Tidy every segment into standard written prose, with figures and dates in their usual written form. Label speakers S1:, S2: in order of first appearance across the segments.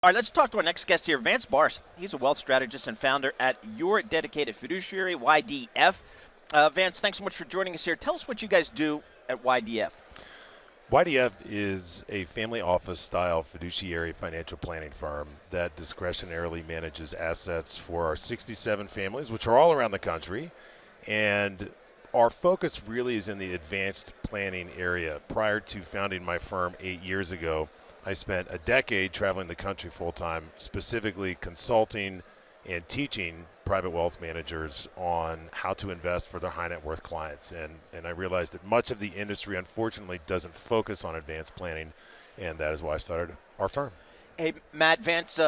S1: All right, let's talk to our next guest here, Vance Barse. He's a wealth strategist and founder at Your Dedicated Fiduciary, YDF. Vance, thanks so much for joining us here. Tell us what you guys do at YDF.
S2: YDF is a family office style fiduciary financial planning firm that discretionarily manages assets for our 67 families, which are all around the country. And our focus really is in the advanced planning area. Prior to founding my firm 8 years ago, I spent a decade traveling the country full-time, specifically consulting and teaching private wealth managers on how to invest for their high net worth clients. And I realized that much of the industry, unfortunately, doesn't focus on advanced planning, and that is why I started our firm.
S1: Hey, Matt, Vance,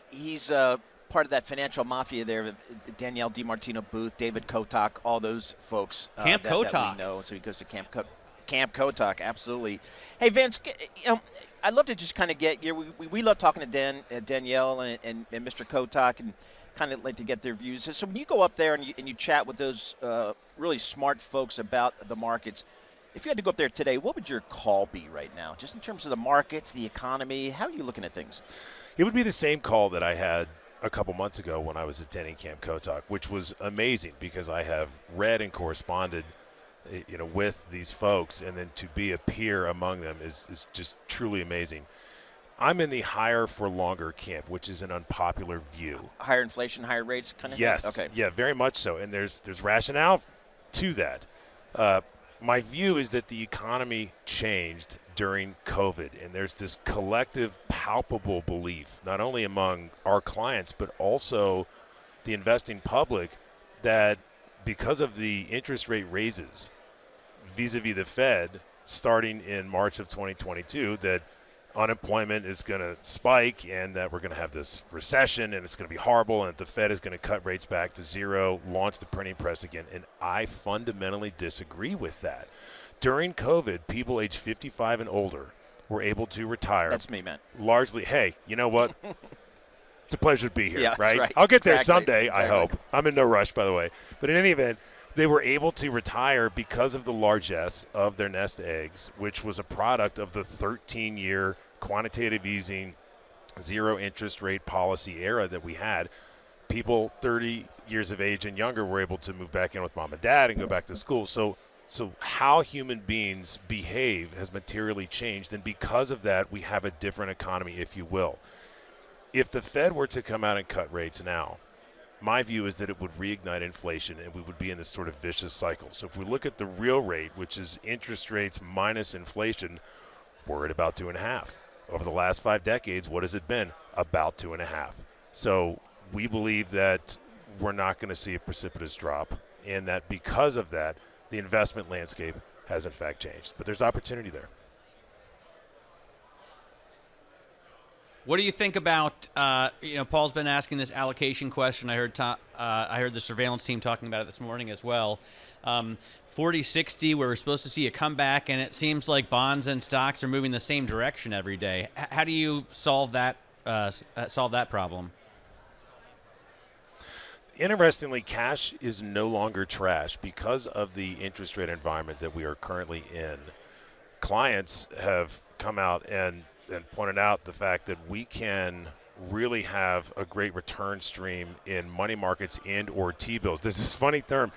S1: he's part of that financial mafia there, Danielle DiMartino Booth, David Kotok, all those folks.
S3: Camp Kotok.
S1: That we know, so he goes to Camp Kotok, absolutely. Hey, Vance, I'd love to just kind of get you. We love talking to Danielle and Mr. Kotok, and kind of like to get their views. So when you go up there and you chat with those really smart folks about the markets, if you had to go up there today, what would your call be right now, just in terms of the markets, the economy? How are you looking at things?
S2: It would be the same call that I had a couple months ago when I was attending Camp Kotok, which was amazing because I have read and corresponded with these folks, and then to be a peer among them is just truly amazing. I'm in the higher for longer camp, which is an unpopular view.
S1: Higher inflation, higher rates kind of
S2: yes.
S1: thing? Okay.
S2: Yeah, very much so. And there's rationale to that. My view is that the economy changed during COVID, and there's this collective, palpable belief, not only among our clients, but also the investing public, that because of the interest rate raises vis-a-vis the Fed starting in March of 2022, that unemployment is going to spike and that we're going to have this recession and it's going to be horrible and that the Fed is going to cut rates back to zero, launch the printing press again. And I fundamentally disagree with that. During COVID, people age 55 and older were able to retire.
S1: That's me, man.
S2: Largely, hey, you know what? It's a pleasure to be here,
S1: yeah,
S2: right? I'll get there someday,
S1: exactly.
S2: I hope. I'm in no rush, by the way. But in any event, they were able to retire because of the largesse of their nest eggs, which was a product of the 13-year quantitative easing, zero interest rate policy era that we had. People 30 years of age and younger were able to move back in with mom and dad and go back to school. So how human beings behave has materially changed, and because of that, we have a different economy, if you will. If the Fed were to come out and cut rates now, my view is that it would reignite inflation and we would be in this sort of vicious cycle. So if we look at the real rate, which is interest rates minus inflation, we're at about 2.5. Over the last 5 decades, what has it been? About 2.5. So we believe that we're not going to see a precipitous drop, and that because of that, the investment landscape has in fact changed. But there's opportunity there.
S3: What do you think about, Paul's been asking this allocation question. I heard the surveillance team talking about it this morning as well. 40-60, where we're supposed to see a comeback, and it seems like bonds and stocks are moving the same direction every day. How do you solve that problem?
S2: Interestingly, cash is no longer trash because of the interest rate environment that we are currently in. Clients have come out and pointed out the fact that we can really have a great return stream in money markets and or T-bills. There's this funny term,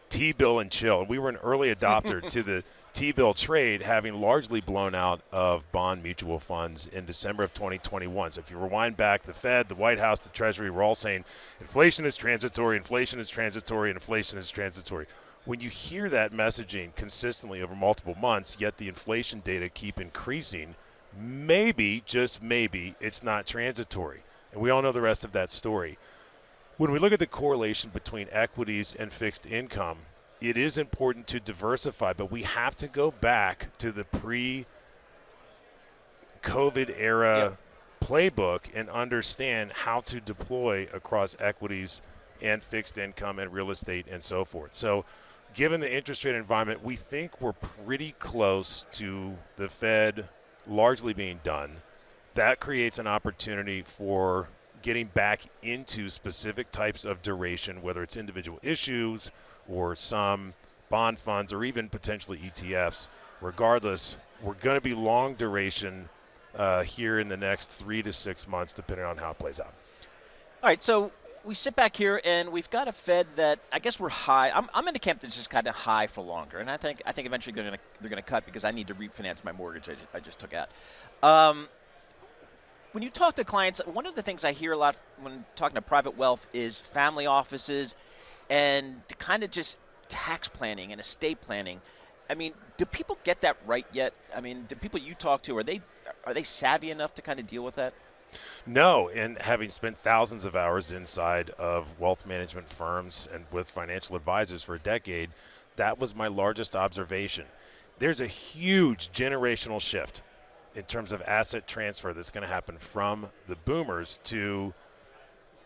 S2: T-bill and chill. And we were an early adopter to the T-bill trade, having largely blown out of bond mutual funds in December of 2021. So if you rewind back, the Fed, the White House, the Treasury were all saying inflation is transitory, inflation is transitory, and inflation is transitory. When you hear that messaging consistently over multiple months, yet the inflation data keep increasing, maybe, just maybe, it's not transitory. And we all know the rest of that story. When we look at the correlation between equities and fixed income, it is important to diversify, but we have to go back to the pre-COVID era playbook and understand how to deploy across equities and fixed income and real estate and so forth. So given the interest rate environment, we think we're pretty close to the Fed largely being done. That creates an opportunity for getting back into specific types of duration, whether it's individual issues or some bond funds or even potentially ETFs. Regardless, we're going to be long duration here in the next 3 to 6 months, depending on how it plays out.
S1: All right, so we sit back here and we've got a Fed that I guess we're high. I'm in the camp that's just kind of high for longer, and I think eventually they're gonna cut because I need to refinance my mortgage I just took out. When you talk to clients, one of the things I hear a lot when talking to private wealth is family offices and kind of just tax planning and estate planning. I mean, do people get that right yet? I mean, do people you talk to, are they savvy enough to kind of deal with that?
S2: No, and having spent thousands of hours inside of wealth management firms and with financial advisors for a decade, that was my largest observation. There's a huge generational shift in terms of asset transfer that's going to happen from the boomers to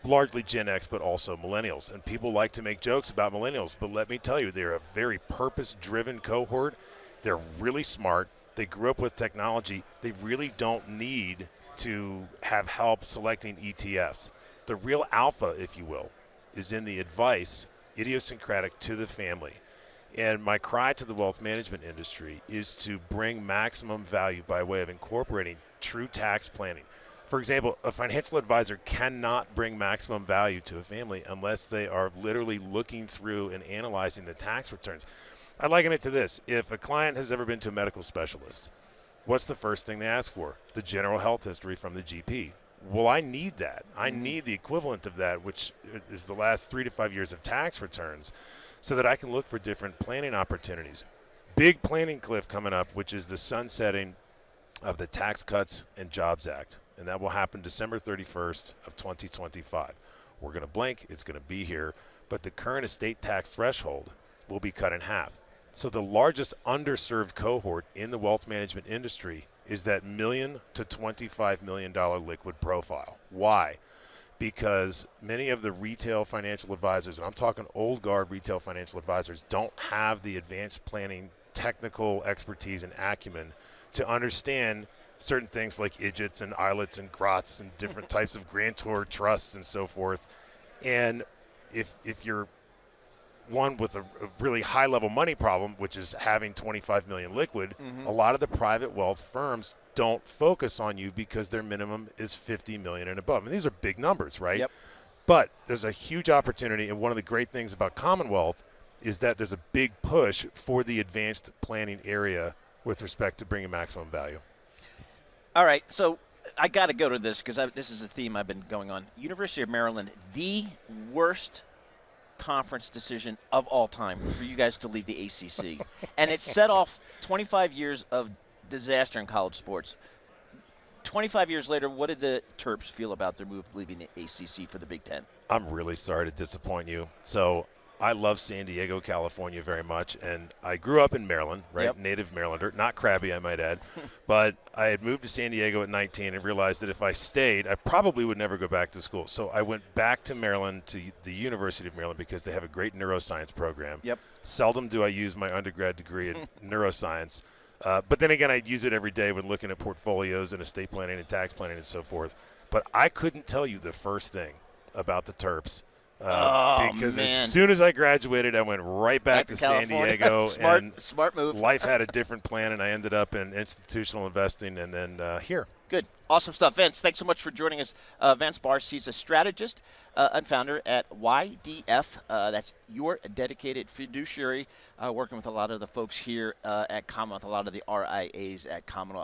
S2: largely Gen X, but also millennials. And people like to make jokes about millennials, but let me tell you, they're a very purpose-driven cohort. They're really smart. They grew up with technology. They really don't need to have help selecting ETFs. The real alpha, if you will, is in the advice idiosyncratic to the family. And my cry to the wealth management industry is to bring maximum value by way of incorporating true tax planning. For example, a financial advisor cannot bring maximum value to a family unless they are literally looking through and analyzing the tax returns. I liken it to this. If a client has ever been to a medical specialist, what's the first thing they ask for? The general health history from the GP. Well, I need that. I need the equivalent of that, which is the last 3 to 5 years of tax returns, so that I can look for different planning opportunities. Big planning cliff coming up, which is the sunsetting of the Tax Cuts and Jobs Act. And that will happen December 31st of 2025. We're going to blink. It's going to be here. But the current estate tax threshold will be cut in half. So the largest underserved cohort in the wealth management industry is that $1 million to $25 million liquid profile. Why? Because many of the retail financial advisors, and I'm talking old guard retail financial advisors, don't have the advanced planning technical expertise and acumen to understand certain things like idiots and islets and grots and different types of grantor trusts and so forth. And if you're one with a really high level money problem, which is having 25 million liquid, a lot of the private wealth firms don't focus on you because their minimum is 50 million and above. And these are big numbers, right?
S1: Yep.
S2: But there's a huge opportunity, and one of the great things about Commonwealth is that there's a big push for the advanced planning area with respect to bringing maximum value.
S1: All right, so I got to go to this because this is a theme I've been going on. University of Maryland, the worst conference decision of all time for you guys to leave the ACC. And it set off 25 years of disaster in college sports. 25 years later, what did the Terps feel about their move leaving the ACC for the Big Ten?
S2: I'm really sorry to disappoint you. So I love San Diego, California very much, and I grew up in Maryland, right?
S1: Yep.
S2: Native Marylander, not crabby, I might add. But I had moved to San Diego at 19 and realized that if I stayed, I probably would never go back to school. So I went back to Maryland, to the University of Maryland, because they have a great neuroscience program.
S1: Yep.
S2: Seldom do I use my undergrad degree in neuroscience. But then again, I'd use it every day when looking at portfolios and estate planning and tax planning and so forth. But I couldn't tell you the first thing about the Terps. Because
S1: man.
S2: as soon as I graduated, I went right back to San Diego.
S1: Smart move.
S2: Life had a different plan, and I ended up in institutional investing and then here.
S1: Good. Awesome stuff. Vance, thanks so much for joining us. Vance Barse, he's a strategist and founder at YDF. That's Your Dedicated Fiduciary, working with a lot of the folks here at Commonwealth, a lot of the RIAs at Commonwealth.